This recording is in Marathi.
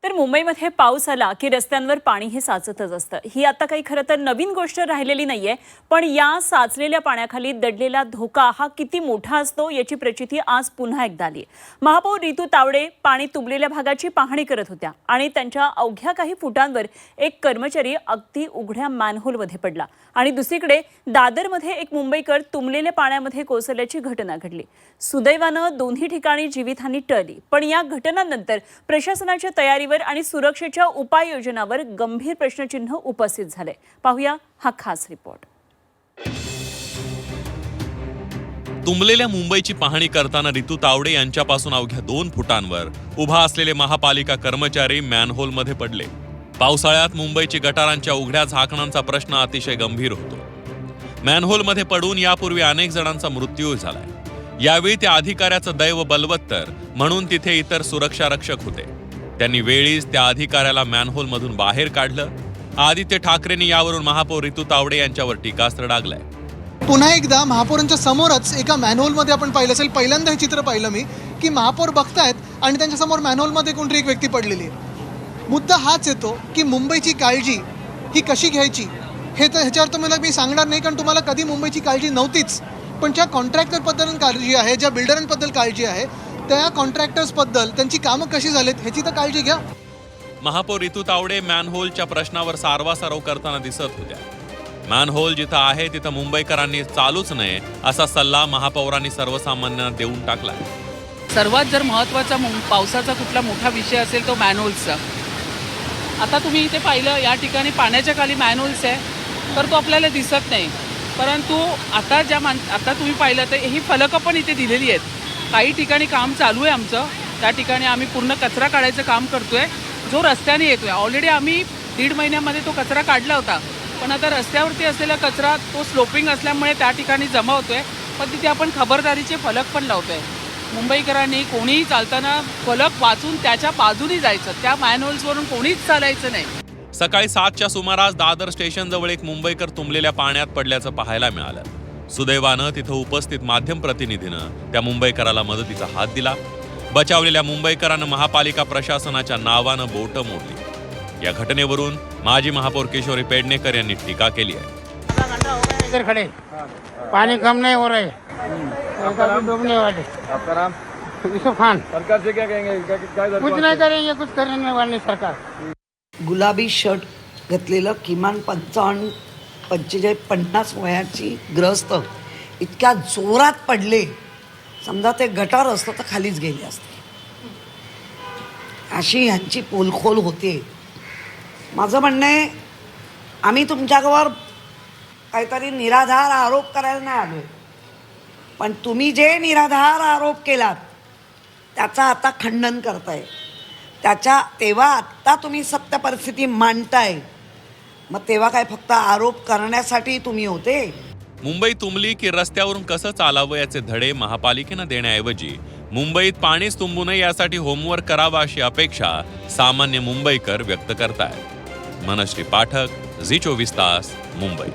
तर मुंबईमध्ये पाऊस आला की रस्त्यांवर पाणी हे साचतच असतं। ही आता काही खरं तर नवीन गोष्ट राहिलेली नाहीये, पण या साचलेल्या पाण्याखाली दडलेला धोका हा किती मोठा असतो याची प्रचिती आज पुन्हा एकदा आली। महापौर रितू तावडे पाणी तुंबलेल्या भागाची पाहणी करत होत्या आणि त्यांच्या अवघ्या काही फुटांवर एक कर्मचारी अगदी उघड्या मॅनहोलमध्ये पडला आणि दुसरीकडे दादरमध्ये एक मुंबईकर तुंबलेल्या पाण्यामध्ये कोसळल्याची घटना घडली। सुदैवानं दोन्ही ठिकाणी जीवितहानी टळली, पण या घटनांनंतर प्रशासनाच्या तयारीवर आणि सुरक्षेच्या उपाययोजनांवर गंभीर प्रश्नचिन्ह उपस्थित झाले। पाहूया हा खास रिपोर्ट। तुंबलेल्या मुंबईची पाहणी करताना रितू तावडे यांच्यापासून अवघ्या 2 फुटांवर उभा असलेले महापालिका कर्मचारी मॅनहोलमध्ये पडले। पावसाळ्यात मुंबईची गटारांच्या उघड्या झाकणांचा प्रश्न अतिशय गंभीर होतो। मॅनहोलमध्ये पडून यापूर्वी अनेक जणांचा मृत्यू झालाय। यावेळी त्या अधिकाऱ्याचं दैव बलवत्तर म्हणून तिथे इतर सुरक्षा रक्षक होते। त्यांनी वेळीच त्या अधिकाऱ्याला मॅनहोलमधून बाहेर काढलं। आदित्य ठाकरेंनी यावरून महापौर रितू तावडे यांच्यावर टीकास्त्र डागलाय। पुन्हा एकदा महापौरांच्या समोरच एका मॅनहोलमध्ये आपण पाहिलं असेल, पहिल्यांदा हे चित्र पाहिलं मी की महापौर बघतायत आणि त्यांच्या समोर मॅनहोलमध्ये कोणतरी एक व्यक्ती पडलेली आहे। मुद्दा हाच येतो की मुंबईची काळजी ही कशी घ्यायची हे तर ह्याच्यावर तुम्हाला मी सांगणार नाही, कारण तुम्हाला कधी मुंबईची काळजी नव्हतीच। पण ज्या कॉन्ट्रॅक्टरबद्दल काळजी आहे, ज्या बिल्डरांबद्दल काळजी आहे, त्या कॉन्ट्रॅक्टर्सबद्दल त्यांची कामं कशी झालीत ह्याची तर काळजी घ्या। महापौर रितू तावडे मॅनहोलच्या प्रश्नावर सारवासारव करताना दिसत होत्या। मॅनहोल जिथं आहे तिथं मुंबईकरांनी चालूच नये असा सल्ला महापौरांनी सर्वसामान्यांना देऊन टाकलाय। सर्वात जर महत्त्वाचा पावसाचा कुठला मोठा विषय असेल तो मॅनहोल्सचा। आता तुम्ही इथे पाहिलं, या ठिकाणी पाण्याच्या खाली मॅनहोल्स आहे, तर तो आपल्याला दिसत नाही। परंतु आता आता तुम्ही पाहिलं तर ही फलकं पण इथे दिलेली आहेत। काही ठिकाणी काम चालू आहे आमचं, त्या ठिकाणी आम्ही पूर्ण कचरा काढायचं काम करतोय, जो रस्त्याने येतोय। ऑलरेडी आम्ही 1.5 महिन्यामध्ये तो कचरा काढला होता, पण आता रस्त्यावरती असलेला कचरा तो स्लोपिंग असल्यामुळे त्या ठिकाणी जमा होतोय। पण तिथे आपण खबरदारीचे फलक पण लावतोय। मुंबईकरांनी कोणीही चालताना फलक वाचून त्याच्या बाजूनी जायचं, त्या मॅनहोल्सवरून कोणीच चालायचं नाही। सकाळी 7च्या सुमारास दादर स्टेशनजवळ एक मुंबईकर तुंबलेल्या पाण्यात पडल्याचं पाहायला मिळालं। सुदैवानं तिथं उपस्थित माध्यम प्रतिनिधीनं त्या मुंबईकराला मदतीचा हात दिला। बचावलेल्या मुंबईकरानं महापालिका प्रशासनाच्या नावानं बोट मोडली। या घटनेवरून माजी महापौर किशोरी पेडणेकर यांनी टीका केली आहे। इधर खड़े, पानी कम नहीं हो रहा है, डूबने वाले। आपका नाम? यूसुफ खान। सरकार से क्या कहेंगे? कुछ नहीं करेंगे, कुछ करने वाली सरकार। गुलाबी शर्ट घातलेलं किमान 55, 45, 50 वयाची ग्रस्त इतक्या जोरात पडले, समजा ते गटार असतं तर खालीच गेले असते, अशी यांची पोलखोल होते। माझं म्हणणं आहे, आम्ही तुमच्यावर काहीतरी निराधार आरोप करायला नाही आलोय, पण तुम्ही जे निराधार आरोप केलात त्याचा आता खंडन करताय, तेव्हा आत्ता तुम्ही सत्य परिस्थिती मांडताय, मग तेव्हा काय फक्त आरोप करण्यासाठी तुम्ही होते? मुंबई तुंबली की रस्त्यावरून कसं चालावं याचे धडे महापालिकेनं देण्याऐवजी मुंबईत पाणीच तुंबू नये यासाठी होमवर्क करावा अशी अपेक्षा सामान्य मुंबईकर व्यक्त करतायत। मनश्री पाठक, झी 24 तास, मुंबई।